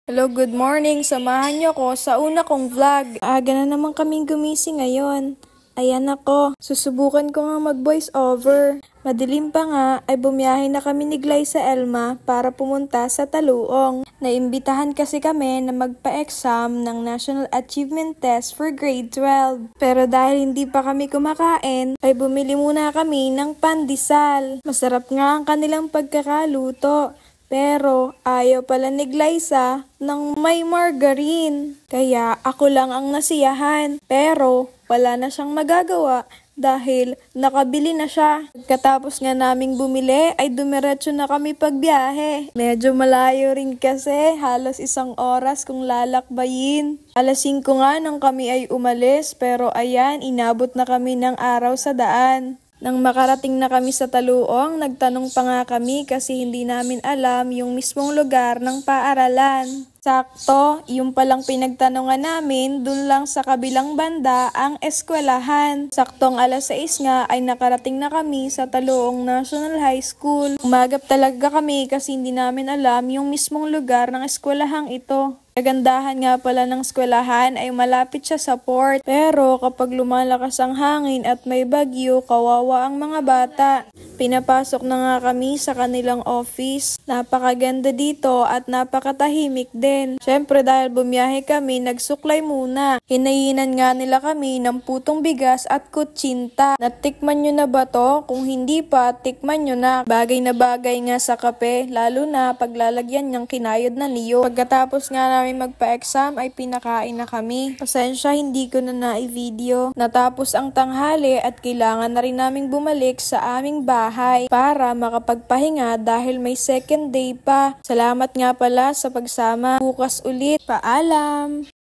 Hello, good morning. Samahan niyo ko sa una kong vlog. Aga na naman kaming gumising ngayon. Ayan ako. Susubukan ko nga mag-voice over. Madilim pa nga ay bumiyahe na kami ni Glay sa Elma para pumunta sa Taluong. Naimbitahan kasi kami na magpa-exam ng National Achievement Test for Grade 12. Pero dahil hindi pa kami kumakain, ay bumili muna kami ng pandesal. Masarap nga ang kanilang pagkakaluto. Pero ayaw pala ni Glyza ng may margarine. Kaya ako lang ang nasiyahan. Pero wala na siyang magagawa dahil nakabili na siya. Pagkatapos nga naming bumili ay dumiretso na kami pagbiyahe. Medyo malayo rin kasi, halos 1 oras kung lalakbayin. Alas 5 nga nang kami ay umalis pero ayan, inabot na kami ng araw sa daan. Nang makarating na kami sa Taluong, nagtanong pa nga kami kasi hindi namin alam yung mismong lugar ng paaralan. Sakto, yung palang pinagtanongan namin, dun lang sa kabilang banda ang eskwelahan. Saktong alas 6 nga ay nakarating na kami sa Taluong National High School. Umagap talaga kami kasi hindi namin alam yung mismong lugar ng eskwelahang ito. Kagandahan nga pala ng eskwelahan ay malapit siya sa port. Pero kapag lumalakas ang hangin at may bagyo, kawawa ang mga bata. Pinapasok na nga kami sa kanilang office. Napakaganda dito at napakatahimik din. Syempre dahil bumiyahe kami, nagsuklay muna. Hinayinan nga nila kami ng putong bigas at kutsinta. Natikman nyo na ba to? Kung hindi pa, tikman nyo na. Bagay na bagay nga sa kape, lalo na paglalagyan niyang kinayod na niyo. Pagkatapos nga namin magpa-exam ay pinakain na kami. Pasensya, hindi ko na na-video. Natapos ang tanghali at kailangan na rin naming bumalik sa aming bahay para makapagpahinga dahil may second day pa. Salamat nga pala sa pagsama. Bukas ulit. Paalam!